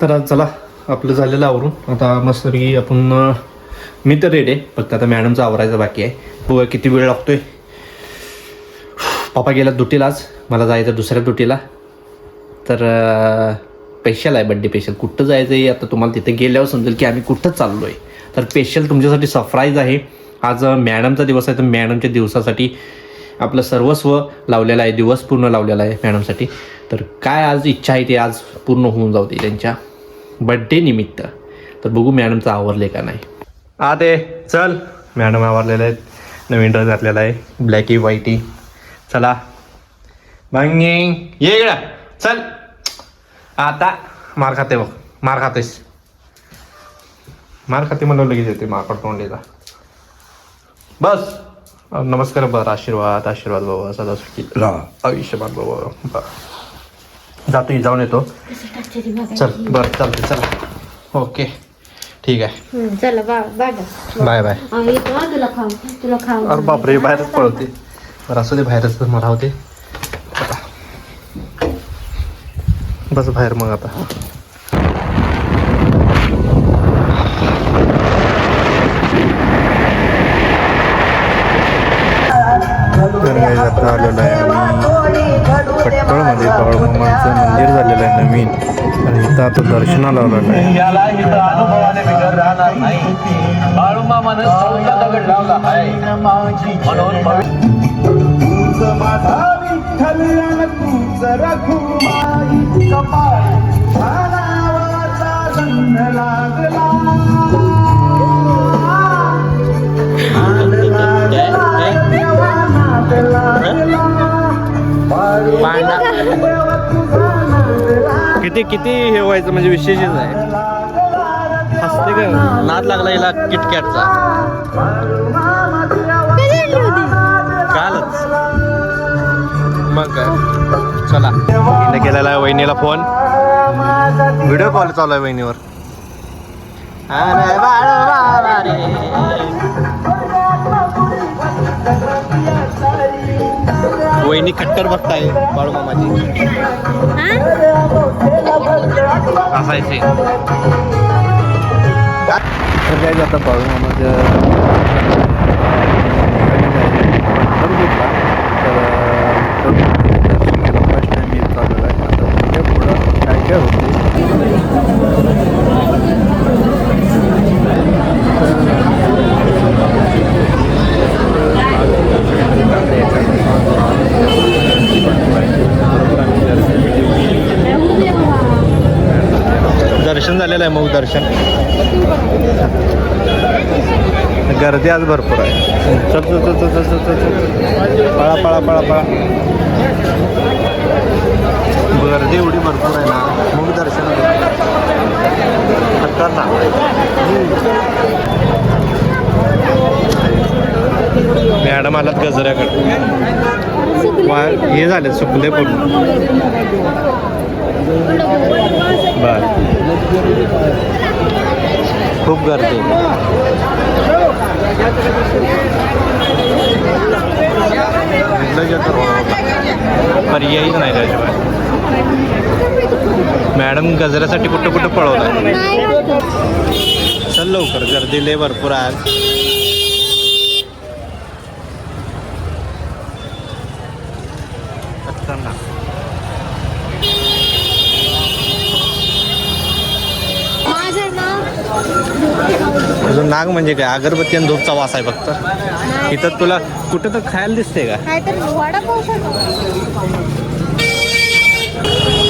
तर आज चला आपलं झालेलं आवरून आता मस्तपैकी आपण मी तर रेडी आहे, फक्त आता मॅडमचा आवरायचं बाकी आहे. बघूया किती वेळ लागतोय. पप्पा गेला ड्युटीला, आज मला जायचं दुसऱ्या ड्युटीला. तर स्पेशल आहे, बड्डे स्पेशल. कुठं जायचं आहे आता तुम्हाला तिथे गेल्यावर समजेल की आम्ही कुठं चाललो आहे. तर स्पेशल तुमच्यासाठी सरप्राईज आहे. आज मॅडमचा दिवस आहे, तर मॅडमच्या दिवसासाठी आपलं सर्वस्व लावलेलं आहे, दिवस पूर्ण लावलेला आहे मॅडमसाठी. तर काय आज इच्छा आहे ती आज पूर्ण होऊन जाऊ दे त्यांच्या बड्डे निमित्त. तर बघू मॅडमचं आवरले का नाही. ते चल, मॅडम आवरलेले आहेत, नवीन ड्रेस घातलेला आहे, ब्लॅकी व्हाईटी. चला मग ये इकडं, चल. आता मार खाते बघ, मार खातेस, मार खाते म्हणलं लगेच येते माकड तोंडीला. बस नमस्कार, बरं आशीर्वाद आशीर्वाद बाबा, सदा सुखी आयुष्यमान बाबा. जातो जाऊन येतो. चल बरं चालते, चला ओके ठीक आहे. चला बाय बाय. तुला खाऊ. अरे बापरे, बाहेरच पळवते. बरं असू दे, बाहेरच मला होते. बस बाहेर मग आता. आता आलेलं आहे आम्ही खट्टळमध्ये बाळूमामाचं मंदिर झालेलं आहे नवीन, आणि इथं आता दर्शनाला आलेलं आहे. याला इथं अनुभवाने बिगर राहणार नाही. बाळूमामानं चौथा दगड लावला आहे म्हणून किती किती हे व्हायचं म्हणजे विशेषच आहे. हसते का, नाद लागला हिला किटकॅटचा कालच. मग काय, चला हिने केलेला आहे वहिनीला फोन, व्हिडिओ कॉल चालू आहे वहिनीवर. वहिनी खट्टर भक्त आहे बाळूमामाची. असायचे तर काय जाता बाळूमामाच्या पंढरपूरला. तर फर्स्ट टाइम येत चाललेला आहे. आता म्हणजे पुढं काय काय होते. दर्शन झालेलं आहे, मग दर्शन. गर्दी आज भरपूर आहे. चल चल चल चल चल चल चल, पळा पळा पळा पळा. गर्दी एवढी भरपूर आहे ना, मग दर्शन खतरनाक. मॅडम आलात गजऱ्याकडे, हे झाले सुकले पूर्ण. बर, खूप गर्दी. पर्यायच नाही त्याच्यावर. मॅडम गजऱ्यासाठी कुठं कुठं पळवलं. चल लवकर, गर्दी लय भरपूर आहे. अजून नाग म्हणजे काय, अगरबत्ती आणि धूपचा वास आहे फक्त. इथं तुला कुठं तर खायला दिसते का.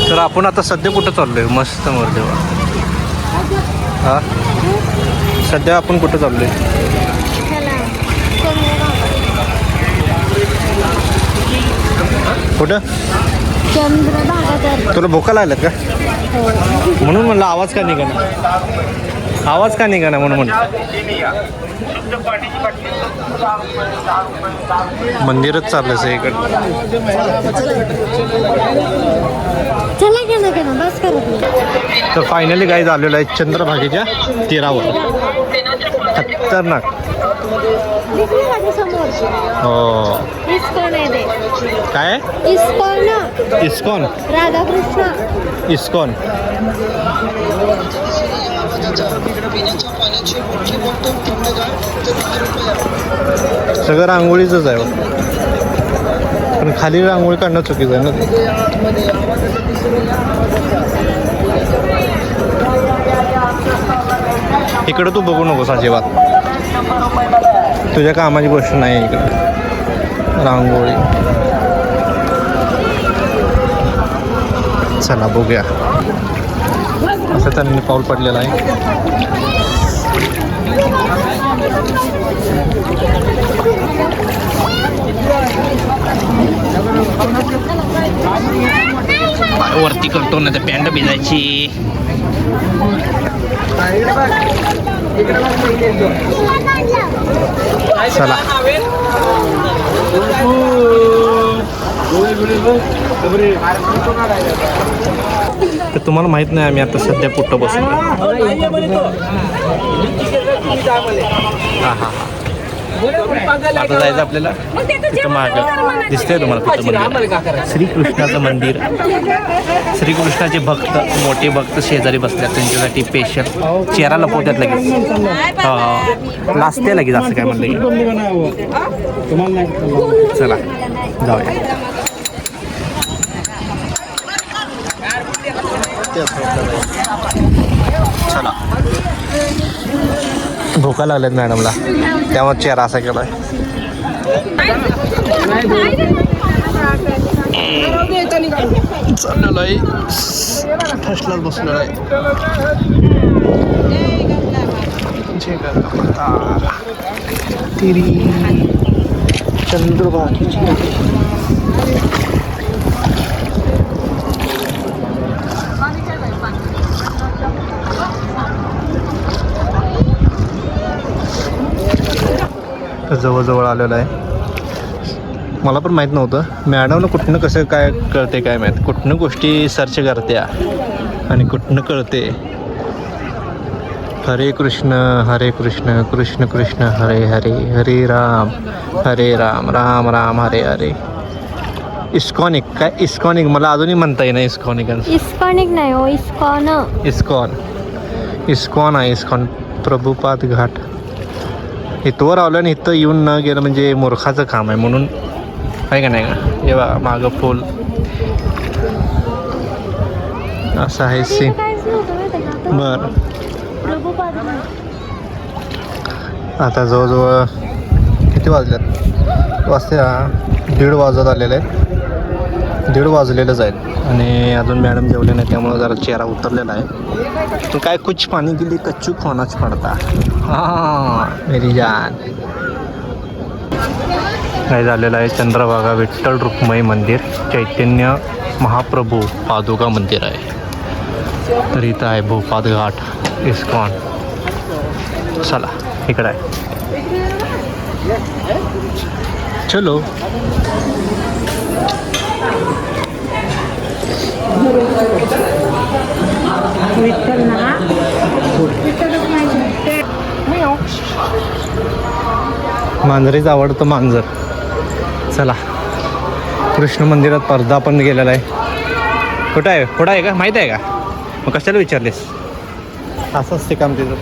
तर आपण आता सध्या कुठं चाललोय, मस्त मोरदेवा. हा सध्या आपण कुठं चाललोय. कुठं तुला भोका लागल्यात का, म्हणून म्हणलं आवाज का निघाला, आवाज का निघाला म्हणून म्हणलं. मंदिरच चाललं आहे इकडं. तर फायनली काय झालेलं आहे चंद्रभागेच्या तीरावर. खतरनाक. हो काय इस्कॉन इस्कॉन राधाकृष्ण इस्कॉन सगळं रांगोळीचंच आहे बघ. पण खाली रांगोळी काढणं चुकीचं आहे ना ते. इकडं तू बघू नकोस अजिबात, तुझ्या कामाची गोष्ट नाही इकडं रांगोळी. चला बघूया. असं त्यांनी पाऊल पडलेलं आहे. वरती करतो ना तर पॅन्ट भिजायची. चला तर तुम्हाला माहित नाही आम्ही आता सध्या कुठं बसलो. हा हा आता जायचं आपल्याला तिथं मागं दिसतंय तुम्हाला तिथं मंदिर, श्रीकृष्णाचं मंदिर. श्रीकृष्णाचे भक्त, मोठे भक्त शेजारी बसल्यात, त्यांच्यासाठी स्पेशल चेहरा लपवत्यात लगेच. लाजते लगेच असं काय म्हणलं की. चला जाऊया. चला भूका लागल्यात मॅडमला, त्यामुळे चेहरा असा केलाय. चाललेलं आहे ठसलाच बसलेला आहे. चंद्रभागेची जवळजवळ आलेलं आहे. मला पण माहीत नव्हतं मॅडमला कुठनं कसं काय कळते काय माहीत, कुठनं गोष्टी सर्च करते आणि कुठनं कळते. हरे कृष्ण कृष्ण कृष्ण हरे हरे, हरे राम राम राम हरे हरे. इस्कॉनिक काय इस्कॉनिक मला अजूनही म्हणता येईना. इस्कॉनिक नाही हो, इस्कॉन आहे. इस्कॉन प्रभुपाद घाट. इथवर आलं आणि इथं येऊन न गेलं म्हणजे मूर्खाचं काम आहे. म्हणून आहे का नाही का, हे बघा मागं फुल असं आहे सीन. बरं आता जवळजवळ किती वाजल्यात, वाजते 1:30 वाजत आलेले आहेत. 1:30 वाजलेलंच आहेत आणि अजून मॅडम जेवले नाही, त्यामुळे जरा चेहरा उतरलेला आहे. तो काय कुछ पाणी के लिए कच्चू खोनाच पडता. हां मेरी जान. काय झालेलं आहे, चंद्रभागा विठ्ठल रुक्मिणी मंदिर, चैतन्य महाप्रभू पादुका मंदिर आहे. तर इथं आहे भूपाद घाट इस्कॉन. चला इकडं आहे. चलो मांजरीच आवडतं मांजर. चला कृष्ण मंदिरात पडदा पण गेलेला आहे. कुठं आहे का माहीत आहे का, मग कशाला विचारलेस. असंच ते काम तिथं.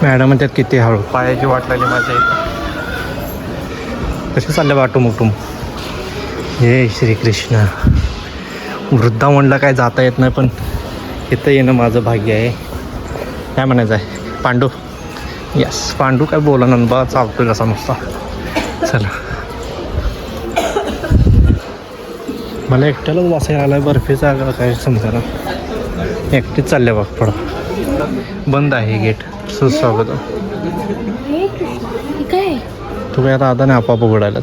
मॅडम म्हणतात किती हळू, पायाची वाट लागली माझ्या इथं. कसे चालले वाटूमुटूम. जय श्रीकृष्ण. वृद्धावनला काय जाता येत नाही, पण इथं येणं माझं भाग्य आहे. काय म्हणायचं आहे पांडू. यस पांडू काय बोला नंबा चालतोय कसा नुसता. चला मला एकट्यालाच वासायला आला आहे. बर्फीचा काय समजा ना, एकटीच चालले बघ पुढं. बंद आहे गेट. सुस्वागत. तू काय आता आता नाही आपाप उघडायला.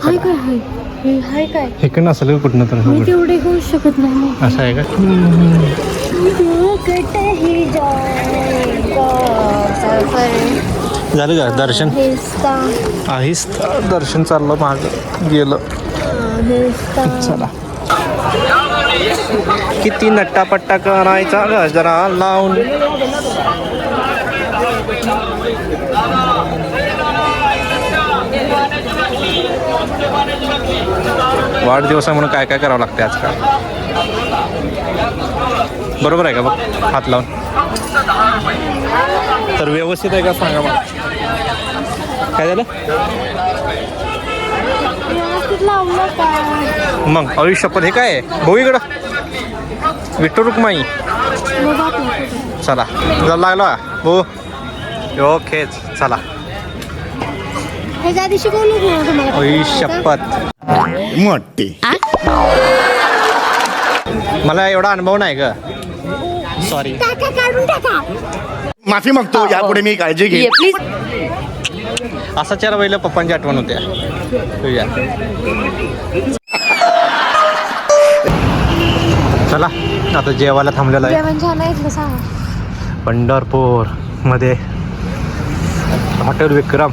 इकडनं असेल का कुठनं तर तेवढे होऊ शकत नाही. असं आहे का. झालं का दर्शन. आहिस्ता दर्शन चाललं मागं गेलं. चला किती नट्टापट्टा करायचा गजरा लावून. वाढदिवसा म्हणून काय काय करावं लागते आजकाल. बरोबर आहे का बघ हात लावून. तर व्यवस्थित आहे का सांगा मला. काय झालं व्यवस्थित लावलं का मग आयुष्यपद हे काय आहे भाऊ इकडं विठ्ठल रुक्माई बघा आपलं. चला जर लागला हो ओकेच चला ह्याच्या आधी शिकवलं की तुम्हाला आयुष्यपद मोठी मला एवढा अनुभव नाही ग सॉरी टाका काढून टाका. माफी मागतो यापुढे मी काळजी घे. असा चेहरा पहिलं पप्पांची आठवण होत्या तुझ्या. चला आता जेवायला थांबलेलं आहे जेवण छान आहे इथलं सांगा. पंढरपूर मध्ये हॉटेल विक्रम.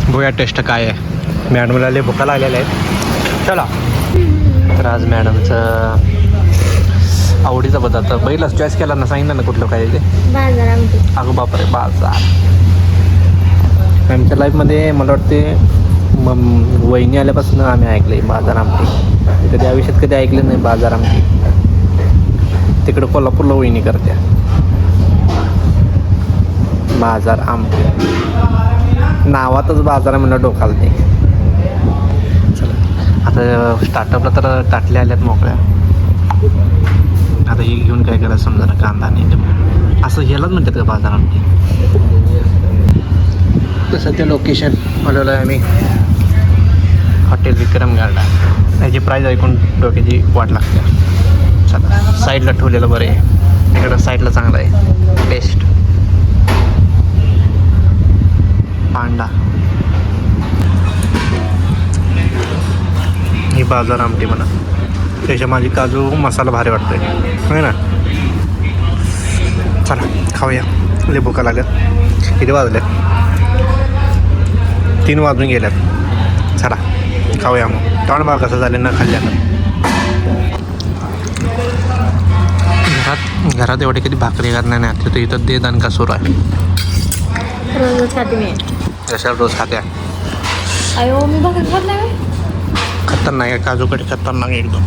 बघूया टेस्ट काय आहे. मॅडमला लय भुका लागलेल्या आहेत. चला तर आज मॅडमचं आवडीचा पदार्थ बैलच चॉईस केला ना सांगितलं ना कुठलं काय ते बाजार आमटी. अगं बापरे बाजार. आमच्या लाईफमध्ये मला वाटते वहिनी आल्यापासून आम्ही ऐकलं आहे बाजार आमटी. कधी आयुष्यात कधी ऐकलं नाही बाजार आमटी. तिकडं कोल्हापूरला वहिनी करत्या बाजार आमटी. नावातच बाजार आहे म्हणलं डोकाला ते. चला आता स्टार्टअपला तर ताटल्या आल्यात मोकळ्या. आता हे घेऊन काय करायचं समजा ना कांदा नाही असं ह्यालाच म्हणतात का बाजार आमटी. तर सध्या लोकेशन आलेलो आहे आम्ही हॉटेल विक्रम गार्डन. याची प्राईज ऐकून डोक्याची वाट लागते. चला साईडला ठेवलेलं बरं आहे. इकडं साईडला चांगलं आहे टेस्ट. पांडा ही बाजार आमटी म्हणा. त्याच्या माझी काजू मसाला भारी वाटतोय होय ना. चला खाऊया लय भुका लागल्यात. किती वाजले 3 वाजून गेल्यात. चला खाऊया मग. तोंड बघा कसं झालं न खाल्ल्यानं. घरात एवढे कधी भाकरी करणार नाही. तिथं इथं दे दणका सुरू आहे. रोजच खाते मी. जशा रोज खात्या अयो मी बघत खात नाही. खतरनाक आहे. काजूकडे खतरनाक एकदम.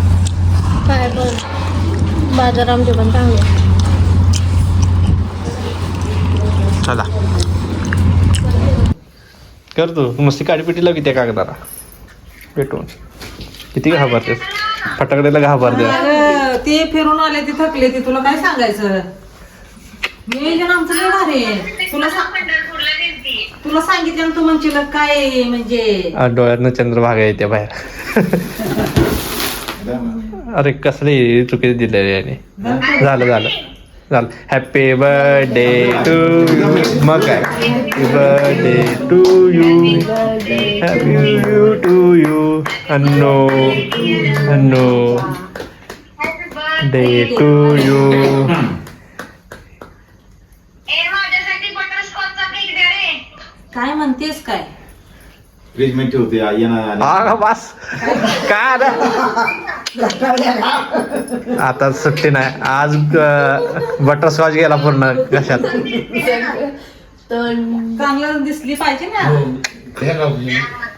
काय पण बाजार आमटी पण चांगली. चला कर तू मस्ती काडीपिटीला किती कागदाला भेटून किती घाबरतेस. फटाकड्याला घाबरते. अगं, ते फिरून आले ते थकले ते तुला काय सांगायचं. नियोजन आमचं लय भारी आहे. तुला सांगितलं ना तू म्हणशील काय म्हणजे डोळ्यातनं चंद्रभागा येते बाहेर. अरे कसले चुकीचे दिलेले याने. झालं हॅपी बर्थडे टू यू. मग काय happy birthday to you. Happy to you. अन्नो डे टू यू. काय म्हणतेस काय. फ्रीज मध्ये ठेवते हा बस काय आता सुट्टी नाही आज. बटरस्कॉच गेला पूर्ण कशात. चांगलं दिसली पाहिजे ना.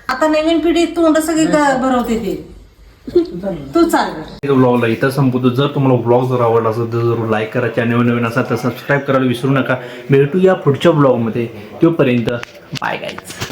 आता नवीन पिढी तोंड सगळी भरवते ते. तू चाल ब्लॉगला इथं संपवतो. जर तुम्हाला ब्लॉग जर आवडला असेल तर जरूर लाईक करा. चॅनल नवीन असाल तर सबस्क्राईब करायला विसरू नका. भेटूया पुढच्या ब्लॉगमध्ये. तोपर्यंत बाय गाईज.